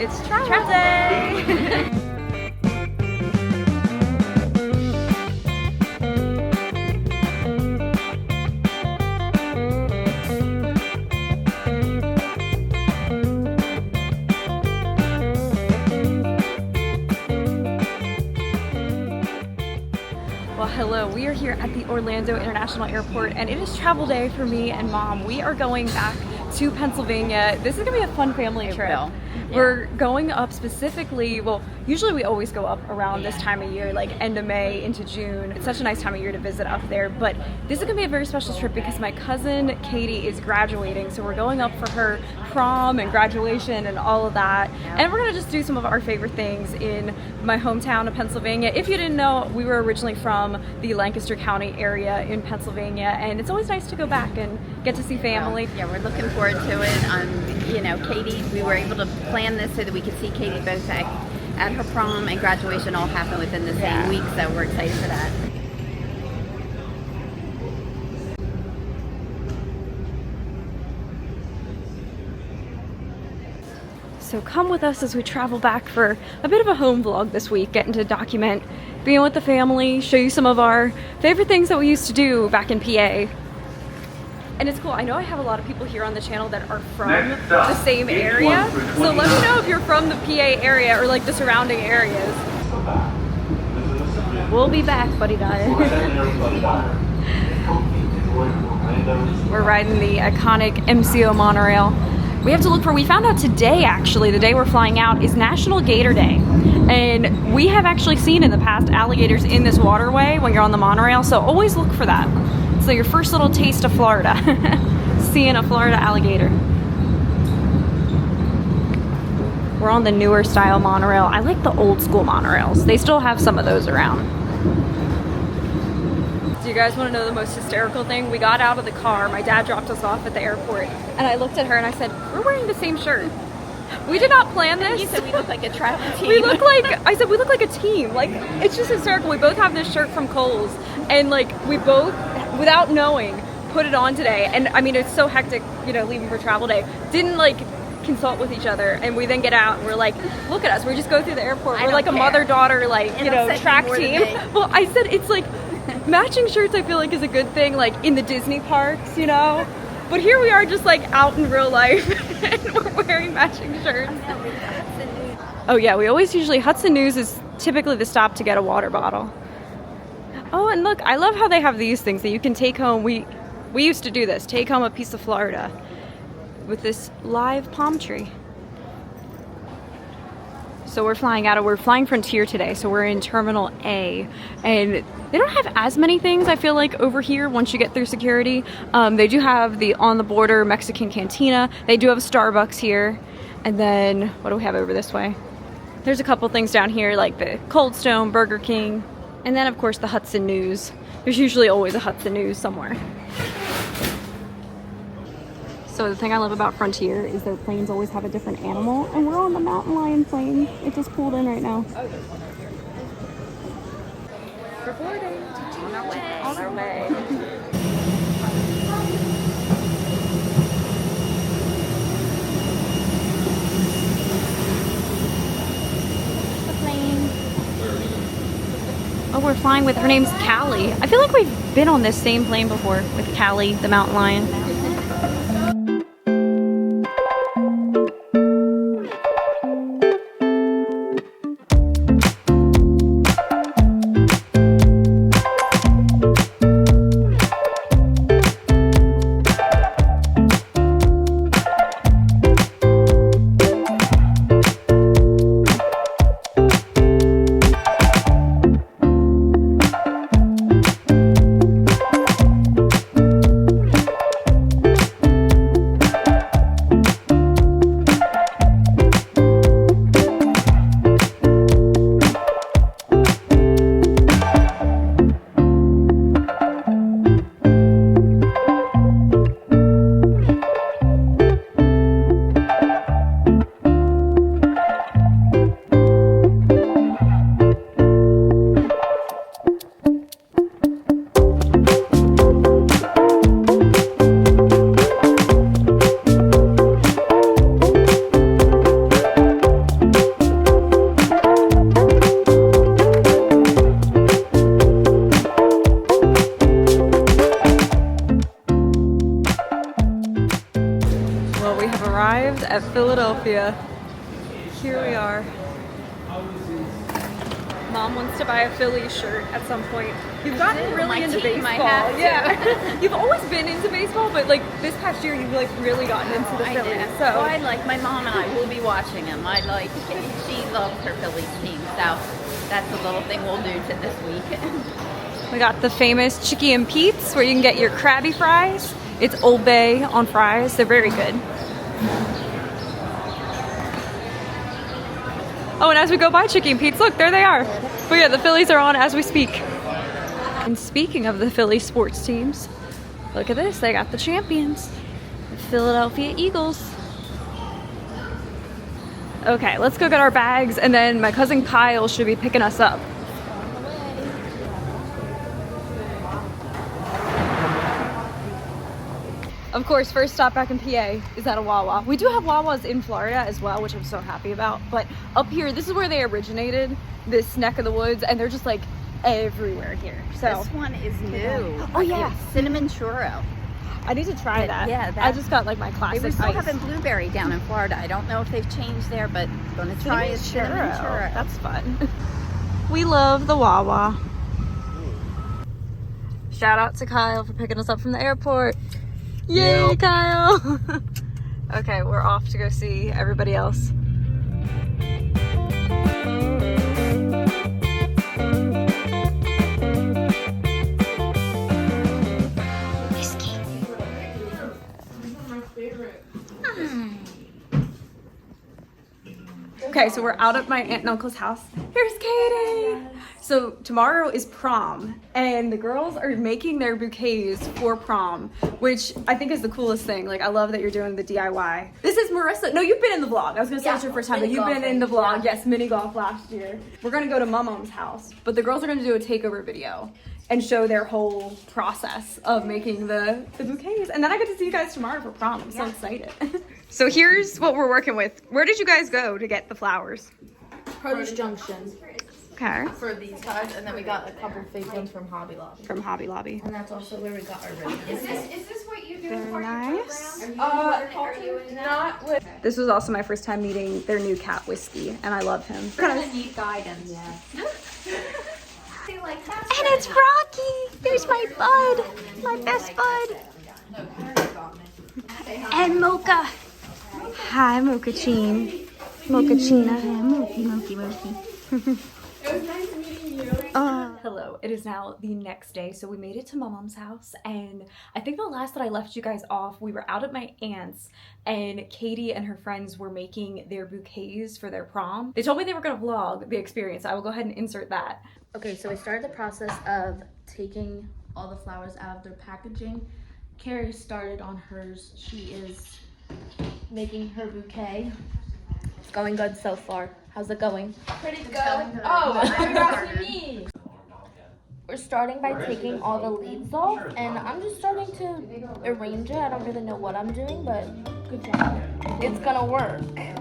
It's travel day! Well, hello, we are here at the Orlando International Airport and it is travel day for me and Mom. We are going back to Pennsylvania. This is gonna be a fun family trip. Yeah. We're going up specifically, well, usually we always go up around this time of year, like end of May into June. It's such a nice time of year to visit up there, but this is gonna be a very special trip because my cousin Katie is graduating, so we're going up for her prom and graduation and all of that. And we're gonna just do some of our favorite things in my hometown of Pennsylvania. If you didn't know, we were originally from the Lancaster County area in Pennsylvania, and it's always nice to go back and get to see family. Yeah, we're looking forward to it. You know, Katie, we were able to plan this so that we could see Katie both at her prom and graduation all happen within the same week, so we're excited for that. So come with us as we travel back for a bit of a home vlog this week, getting to document being with the family, show you some of our favorite things that we used to do back in PA. And it's cool, I know I have a lot of people here on the channel that are from the same area, so let me know if you're from the PA area or like the surrounding areas. We'll be back, buddy guy. We're riding the iconic MCO monorail. We have to look for, we found out today actually, the day we're flying out, is National Gator Day. And we have actually seen in the past alligators in this waterway when you're on the monorail, so always look for that. So your first little taste of Florida, seeing a Florida alligator. We're on the newer style monorail. I like the old school monorails. They still have some of those around. Do you guys want to know the most hysterical thing? We got out of the car, my dad dropped us off at the airport, and I looked at her and I said, we're wearing the same shirt. We did not plan this. You said we look like a travel team. We look like, I said we look like a team. Like, it's just hysterical. We both have this shirt from Kohl's, and like, we both, without knowing, put it on today. And I mean, it's so hectic, you know, leaving for travel day. Didn't like consult with each other, and we then get out and we're like, look at us, we just go through the airport. We're like a mother-daughter, like, you know, track team. Well, I said it's like, matching shirts I feel like is a good thing, like in the Disney parks, you know? But here we are just like out in real life and we're wearing matching shirts. Oh yeah, we always usually, Hudson News is typically the stop to get a water bottle. Oh, and look, I love how they have these things that you can take home. We used to do this, take home a piece of Florida with this live palm tree. So we're flying Frontier today, so we're in Terminal A, and they don't have as many things, I feel like, over here once you get through security. They do have the on-the-border Mexican cantina. They do have a Starbucks here, and then, what do we have over this way? There's a couple things down here, like the Cold Stone, Burger King, and then, of course, the Hudson News. There's usually always a Hudson News somewhere. So the thing I love about Frontier is their planes always have a different animal, and we're on the mountain lion plane. It just pulled in right now. We're boarding. On our way. On our way. The plane. Oh, we're flying with, her name's Callie. I feel like we've been on this same plane before with Callie, the mountain lion. Philadelphia. Here we are. Mom wants to buy a Phillies shirt at some point. You've gotten really into baseball. Yeah. You've always been into baseball, but like this past year you've like really gotten into the Phillies. So I like my mom and I will be watching them. She loves her Phillies team, so that's a little thing we'll do to this weekend. We got the famous Chicky and Pete's where you can get your Krabby fries. It's Old Bay on fries. They're very good. Oh, and as we go by Chicky and Pete's, look, there they are. But yeah, the Phillies are on as we speak. And speaking of the Philly sports teams, look at this. They got the champions, the Philadelphia Eagles. Okay, let's go get our bags, and then my cousin Kyle should be picking us up. Of course, first stop back in PA is at a Wawa. We do have Wawas in Florida as well, which I'm so happy about. But up here, this is where they originated, this neck of the woods, and they're just like everywhere here. So this one is new. Oh yeah, cinnamon churro. I need to try that. Yeah, I just got like my classic. They were still ice. having blueberry down in Florida. I don't know if they've changed there, but gonna try a cinnamon churro. That's fun. We love the Wawa. Shout out to Kyle for picking us up from the airport. Yay, yep. Kyle! Okay, we're off to go see everybody else. Whiskey. Okay, so we're out at my aunt and uncle's house. Here's Katie! So tomorrow is prom, and the girls are making their bouquets for prom, which I think is the coolest thing. Like, I love that you're doing the DIY. This is Marissa. No, you've been in the vlog. I was gonna say it's your first time, but you've been in the vlog. Yeah. Yes, mini golf last year. We're gonna go to Mom's house, but the girls are gonna do a takeover video and show their whole process of making the bouquets. And then I get to see you guys tomorrow for prom. I'm so excited. So here's what we're working with. Where did you guys go to get the flowers? Produce Junction. Okay. For these guys, and then we got a couple fake ones from Hobby Lobby. From Hobby Lobby. And that's also where we got our ribbon. Is this what you do Very for nice. your program? Are you Not with. This was also my first time meeting their new cat Whiskey, and I love him. gonna need guidance. Yeah. And it's Rocky. There's my bud, my best bud. And Mocha. Hi, Mocha-chin. Mocha-china. Moki. It was nice meeting you. Hello, it is now the next day, so we made it to Mom's house, and I think the last that I left you guys off, we were out at my aunt's, and Katie and her friends were making their bouquets for their prom. They told me they were gonna vlog the experience, so I will go ahead and insert that. Okay, so we started the process of taking all the flowers out of their packaging. Carrie started on hers. She is making her bouquet. It's going good so far. How's it going? Pretty good. Oh, you're asking me. We're starting by taking all the leaves off, and I'm just starting to arrange it. I don't really know what I'm doing, but good job. It's gonna work. I'm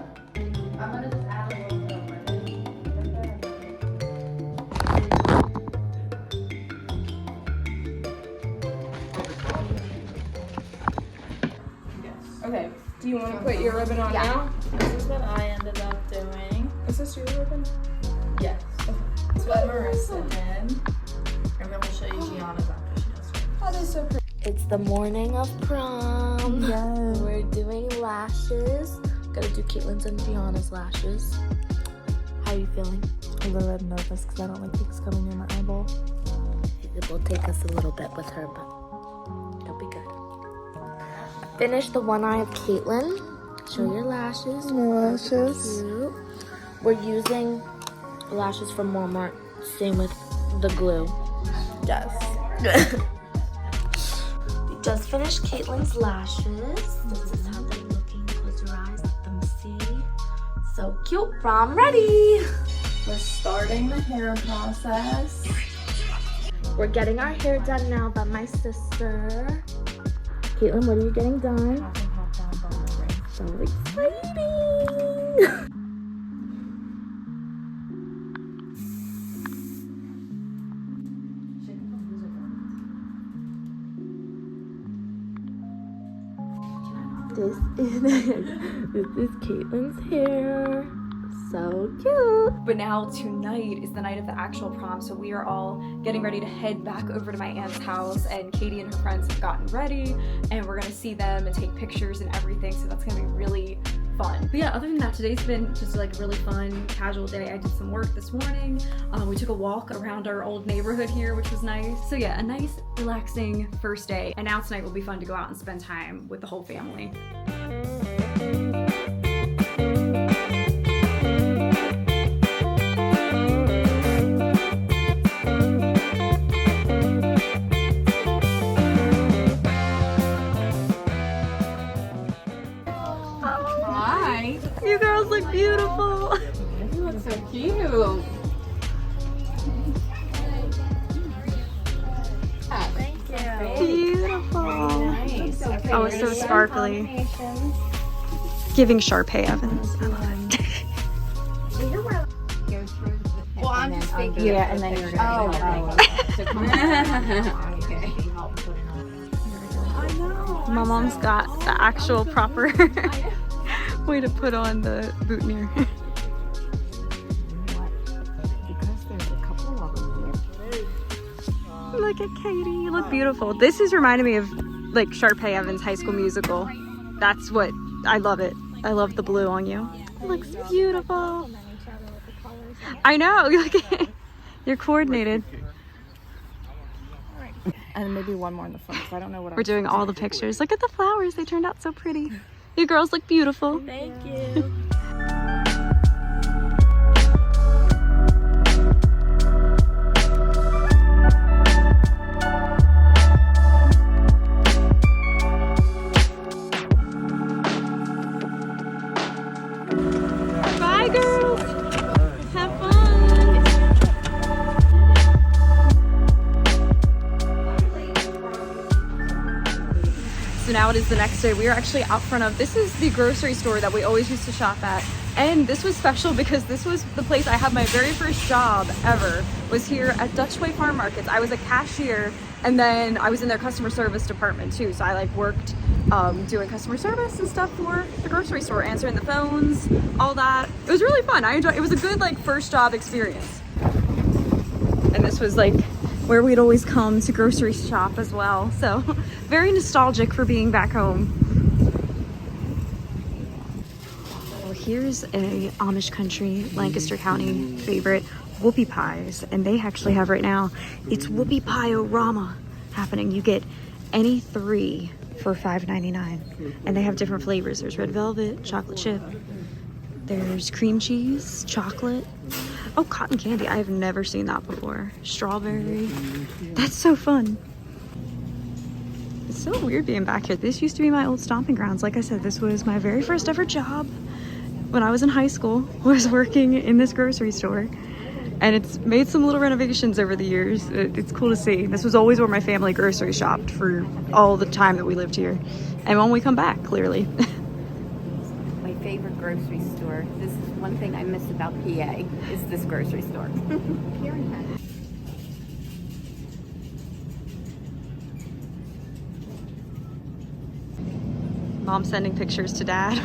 gonna just add a little bit of Okay, do you want to put your ribbon on now? This is what I ended up doing. Is this your ribbon? Yes. That's what Marissa did. And then we'll show you Gianna's after she does hers. That is so pretty. It's the morning of prom. Yes. We're doing lashes. Gotta do Caitlin's and Gianna's lashes. How are you feeling? A little bit nervous because I don't like things coming near my eyeball. It will take us a little bit with her, but it'll be good. Finish the one eye of Caitlin. Show your lashes. My lashes. Cute. We're using lashes from Walmart. Same with the glue. Yes. We just finished Caitlin's lashes. This is how they're looking. Close your eyes, let them see. So cute. Prom ready. We're starting the hair process. We're getting our hair done now by my sister. Caitlin, what are you getting done? So exciting! this is Caitlin's hair. So cute. But now tonight is the night of the actual prom, so we are all getting ready to head back over to my aunt's house, and Katie and her friends have gotten ready, and we're gonna see them and take pictures and everything, so that's gonna be really fun. But yeah, other than that, today's been just like a really fun, casual day. I did some work this morning. We took a walk around our old neighborhood here, which was nice. So yeah, a nice, relaxing first day. And now tonight will be fun to go out and spend time with the whole family. You girls look beautiful. You look so cute. Beautiful. Nice. Oh, it's so sparkly. Giving Sharpay Evans. I love it. Well, I'm just thinking. Yeah, and then you're gonna My mom's got the actual proper way to put on the boutonniere. Look at Katie, you look beautiful. This is reminding me of like Sharpay Evans' High School Musical. That's what, I love it. I love the blue on you. It looks beautiful. I know, you're coordinated. And maybe one more in the front, because I don't know what We're doing all the pictures. Look at the flowers, they turned out so pretty. You girls look beautiful. Thank you. Bye, girls. Have fun. So now it is the next day. We are actually out front of, this is the grocery store that we always used to shop at. And this was special because this was the place I had my very first job ever, was here at Dutchway Farm Markets. I was a cashier, and then I was in their customer service department too. So I like worked doing customer service and stuff for the grocery store, answering the phones, all that. It was really fun. I enjoyed it. It was a good like first job experience. And this was like where we'd always come to grocery shop as well. So very nostalgic for being back home. Well, here's a Amish country, Lancaster County favorite, whoopie pies. And they actually have right now, it's whoopie pie-orama happening. You get any 3 for $5.99. And they have different flavors. There's red velvet, chocolate chip. There's cream cheese, chocolate. Oh, cotton candy. I have never seen that before. Strawberry. That's so fun. It's so weird being back here. This used to be my old stomping grounds. Like I said, this was my very first ever job when I was in high school, was working in this grocery store. And it's made some little renovations over the years. It's cool to see. This was always where my family grocery shopped for all the time that we lived here. And when we come back, clearly. My favorite grocery store. This is one thing I miss about PA, is this grocery store. Mom sending pictures to Dad.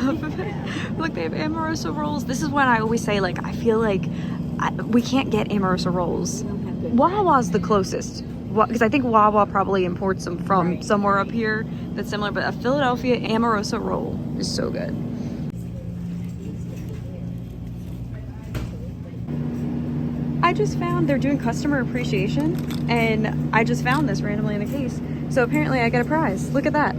Look, they have Amoroso rolls. This is what I always say, like, I feel like we can't get Amoroso rolls. Wawa's the closest, because I think Wawa probably imports them from somewhere up here that's similar, but a Philadelphia Amoroso roll is so good. I just found they're doing customer appreciation, and I just found this randomly in a case. So apparently I get a prize. Look at that.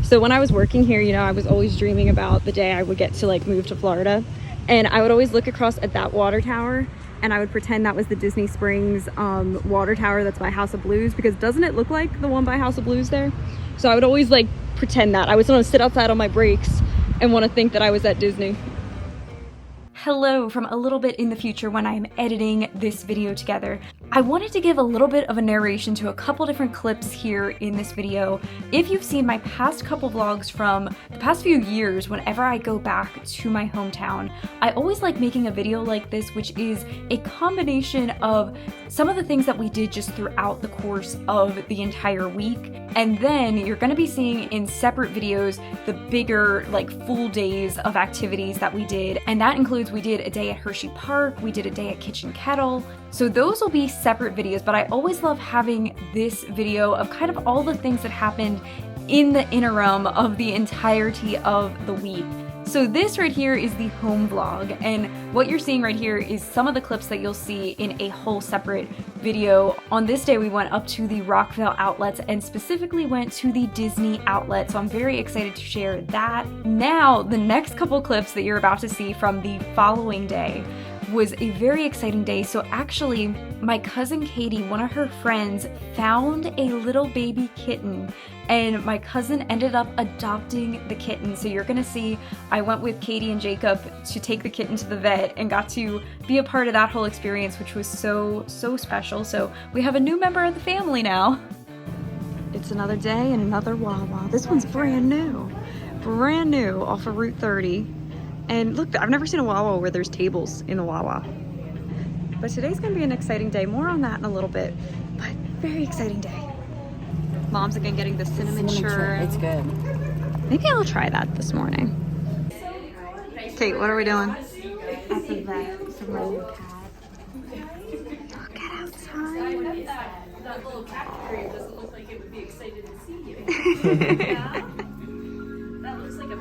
So when I was working here, you know, I was always dreaming about the day I would get to like move to Florida. And I would always look across at that water tower, and I would pretend that was the Disney Springs water tower that's by House of Blues, because doesn't it look like the one by House of Blues there? So I would always like pretend that. I was gonna sit outside on my breaks and want to think that I was at Disney. Hello from a little bit in the future when I'm editing this video together. I wanted to give a little bit of a narration to a couple different clips here in this video. If you've seen my past couple vlogs from the past few years, whenever I go back to my hometown, I always like making a video like this, which is a combination of some of the things that we did just throughout the course of the entire week. And then you're gonna be seeing in separate videos the bigger, like, full days of activities that we did. And that includes, we did a day at Hersheypark, we did a day at Kettle. So those will be separate videos, but I always love having this video of kind of all the things that happened in the interim of the entirety of the week. So this right here is the home vlog, and what you're seeing right here is some of the clips that you'll see in a whole separate video. On this day we went up to the Rockvale Outlets and specifically went to the Disney outlet, so I'm very excited to share that. Now, the next couple clips that you're about to see from the following day was a very exciting day. So actually, my cousin Katie, one of her friends, found a little baby kitten, and my cousin ended up adopting the kitten. So you're gonna see, I went with Katie and Jacob to take the kitten to the vet and got to be a part of that whole experience, which was so special. So we have a new member of the family now. It's another day and another Wawa. This one's brand new off of Route 30. And look, I've never seen a Wawa where there's tables in the Wawa. But today's gonna be an exciting day. More on that in a little bit, but very exciting day. Mom's again getting the cinnamon churro. It's good. Maybe I'll try that this morning. Kate, what are we doing? At the vet for my new cat. Look at outside. That little cat carrier doesn't look like it would be excited to see you. That looks like a...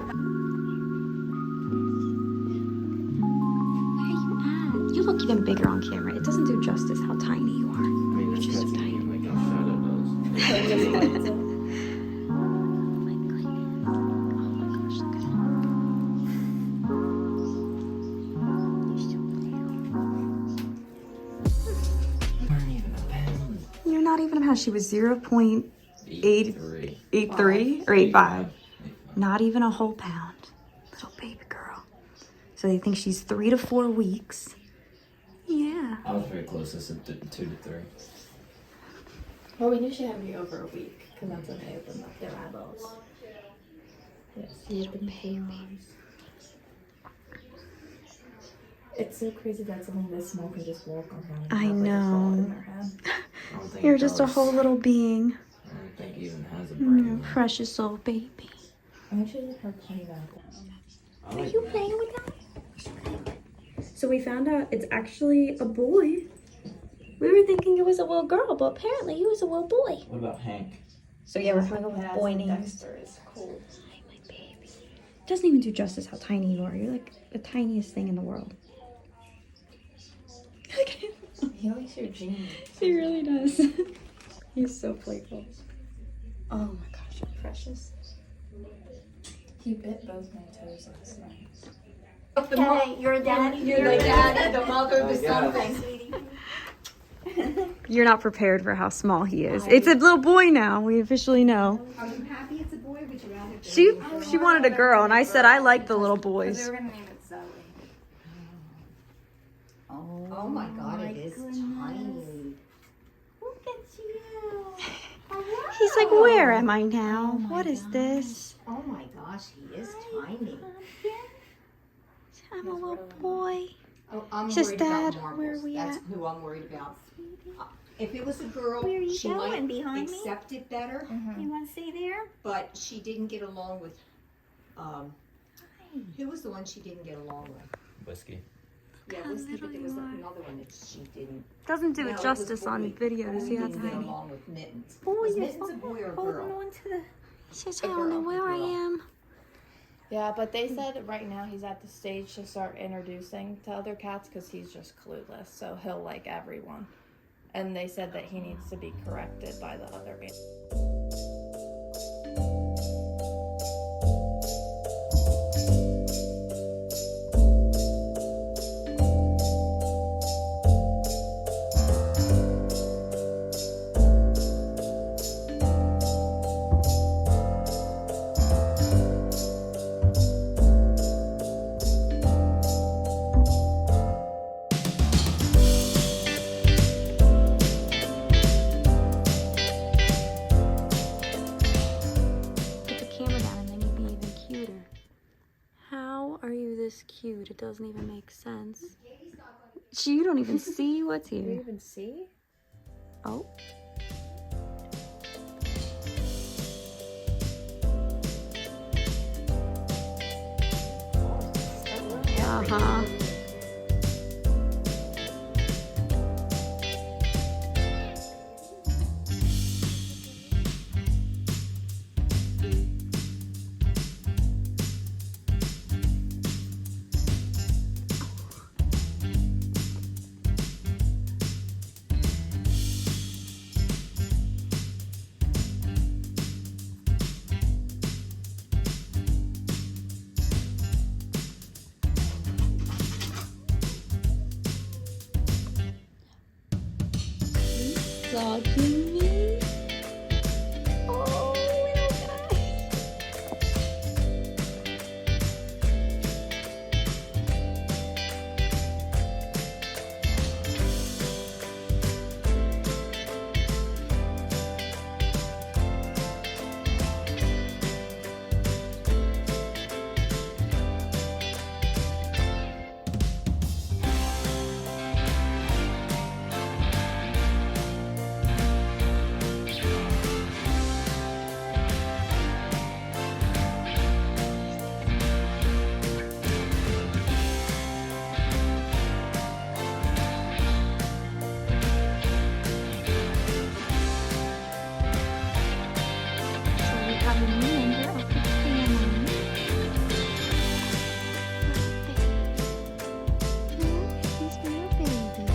You look even bigger on camera. It doesn't do justice how tiny you are. I mean, You're just so tiny. like how Shadow does. Oh my gosh, look at him. You're not even a pound. She was 0.83 or 85. Not even a whole pound. Little baby girl. So they think she's 3 to 4 weeks. Yeah. I was very close. I said 2 to 3. Well, we knew she had to be over a week because that's when they opened up their eyeballs. Yes, Little baby. It's so crazy that something this small can just walk around. I and have, like, a know. thought in their head. I don't think You're it just a does. whole little being. I don't think it even has a brain. Precious little baby. I actually let her play that. I like You playing with that? So we found out it's actually a boy. We were thinking it was a little girl, but apparently he was a little boy. What about Hank? So yeah, we're coming up with boy names. Dexter is cool. Hi, my baby. Doesn't even do justice how tiny you are. You're like the tiniest thing in the world. He likes your jeans. He really does. He's so playful. Oh my gosh, you're precious. He bit both my toes last night. Okay, you're a daddy. You're the daddy, the mother, the something. You're not prepared for how small he is. It's a little boy now. We officially know. Are you happy it's a boy or would you rather be? She wanted a girl, and I said I like the little boys. They were gonna name it Zoe. Oh my God, it is tiny. Look at you. He's like, where am I now? What is this? Oh my gosh, he is tiny. I'm a little boy. Oh, I'm Just worried Dad, about where are Marbles. we That's at? who I'm worried about. If it was a girl, Where are you she going? might Behind me? accept it better. You wanna stay there? But she didn't get along with. Who was the one she didn't get along with? Whiskey. Yeah, Whiskey, but there was another one that she didn't. Doesn't do No, it it was justice on boy. video to see how Didn't get tiny. along with Mittens. Boy, Was you're Mittens a boy or a Holding girl? on to the. He says, A I don't know girl, where I girl. am. Yeah, but they said right now he's at the stage to start introducing to other cats because he's just clueless. So he'll like everyone. And they said that he needs to be corrected by the other animals. is cute. It doesn't even make sense. You don't even see what's Do you here. even see? Oh. Uh-huh. Stalking me? Oh, little guy. So we have a new member of the family. Look, he's my baby.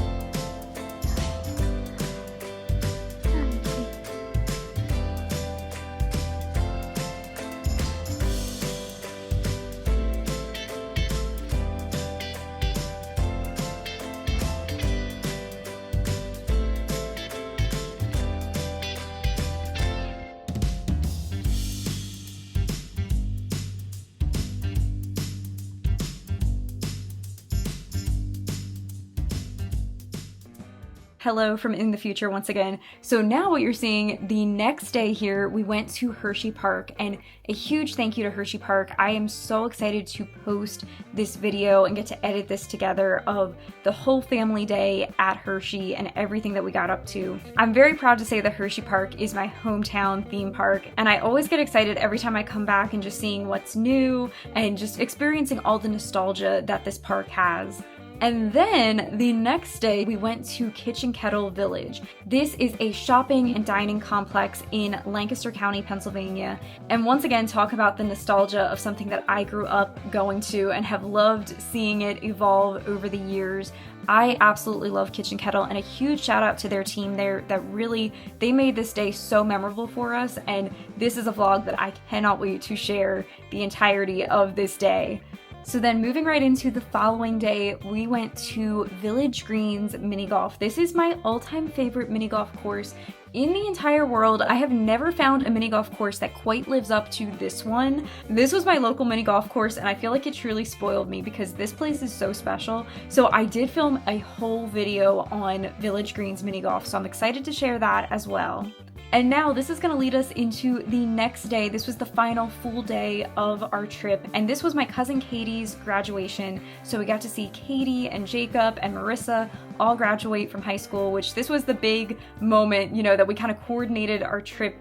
Hello from in the future once again. So now what you're seeing, the next day here, we went to Hersheypark, and a huge thank you to Hersheypark. I am so excited to post this video and get to edit this together of the whole family day at Hershey and everything that we got up to. I'm very proud to say that Hersheypark is my hometown theme park, and I always get excited every time I come back and just seeing what's new and just experiencing all the nostalgia that this park has. And then the next day we went to Kettle Village. This is a shopping and dining complex in Lancaster County, Pennsylvania. And once again, talk about the nostalgia of something that I grew up going to and have loved seeing it evolve over the years. I absolutely love Kettle, and a huge shout out to their team there that really, they made this day so memorable for us, and this is a vlog that I cannot wait to share the entirety of this day. So then moving right into the following day, we went to Village Greens Mini Golf. This is my all-time favorite mini golf course in the entire world. I have never found a mini golf course that quite lives up to this one. This was my local mini golf course, and I feel like it truly spoiled me because this place is so special. So I did film a whole video on Village Greens Mini Golf, so I'm excited to share that as well. And now this is going to lead us into the next day. This was the final full day of our trip, and this was my cousin Katie's graduation. So we got to see Katie and Jacob and Marissa all graduate from high school, which this was the big moment, you know, that we kind of coordinated our trip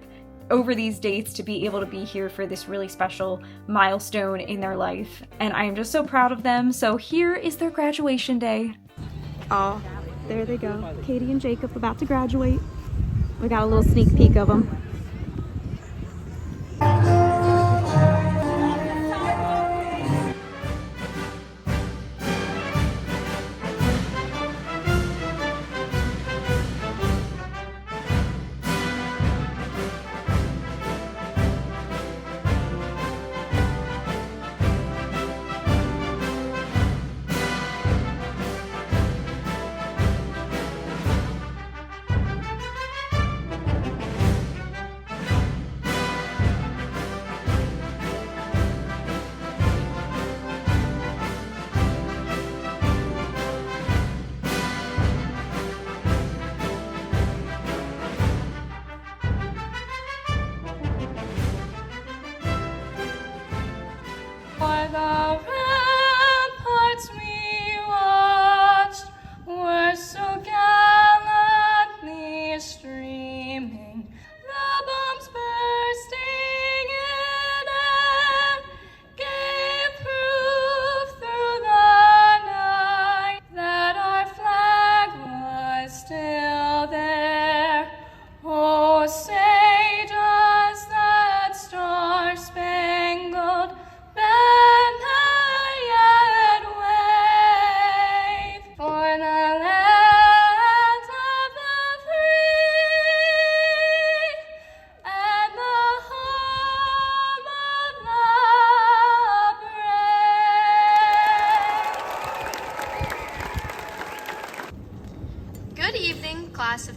over these dates to be able to be here for this really special milestone in their life. And I am just so proud of them. So here is their graduation day. Oh, there they go. Katie and Jacob about to graduate. We got a little sneak peek of them. For the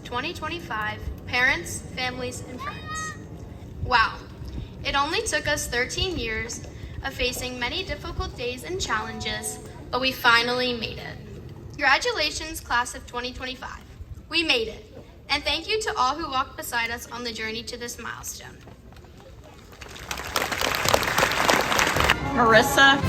2025 parents, families, and friends. Wow, it only took us 13 years of facing many difficult days and challenges, but we finally made it. Congratulations, class of 2025. We made it, and thank you to all who walked beside us on the journey to this milestone. Marissa,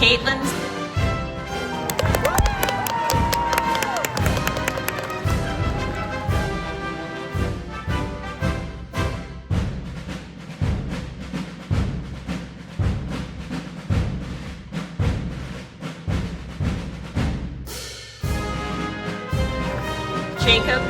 Caitlin, Jacob,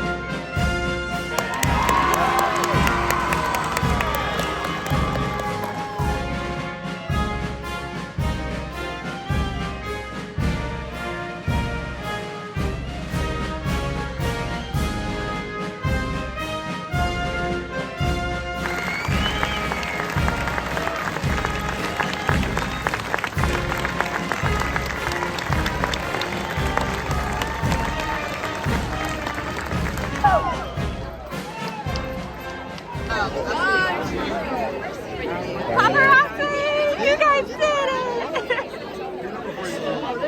paparazzi! You guys did it!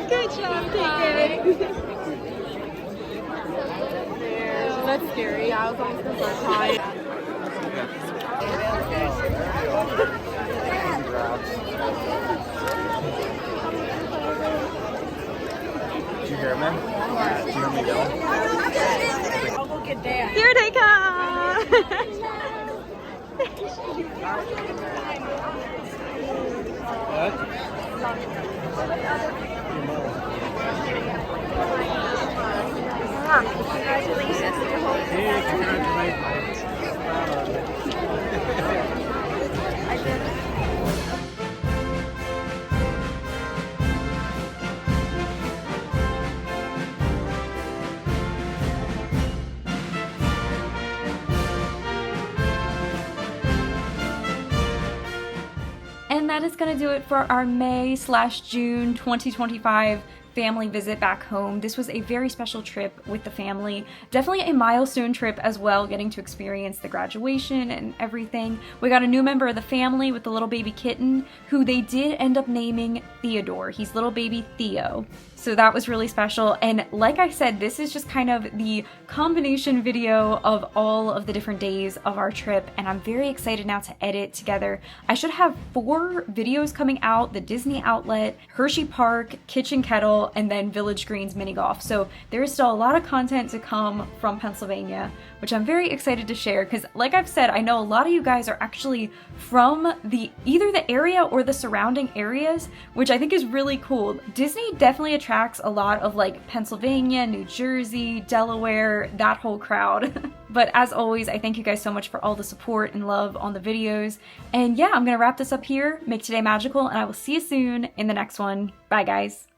Good job, Kitten. That's scary. Yeah, I was almost gonna start crying. Did you hear me? Did you hear me go? I'll go get Dad. Here they come! And that is going to do it for our May/June 2025 family visit back home. This was a very special trip with the family. Definitely a milestone trip as well, getting to experience the graduation and everything. We got a new member of the family with the little baby Kitten, who they did end up naming Theodore. He's little baby Theo. So that was really special. And like I said, this is just kind of the combination video of all of the different days of our trip, and I'm very excited now to edit together. I should have 4 videos coming out: the Disney Outlet, Hersheypark, Kitchen Kettle, and then Village Greens mini golf. So there is still a lot of content to come from Pennsylvania, which I'm very excited to share, because like I've said, I know a lot of you guys are actually from either the area or the surrounding areas, which I think is really cool. Disney definitely attracts a lot of like Pennsylvania, New Jersey, Delaware, that whole crowd. But as always, I thank you guys so much for all the support and love on the videos. And yeah, I'm gonna wrap this up here, make today magical, and I will see you soon in the next one. Bye guys.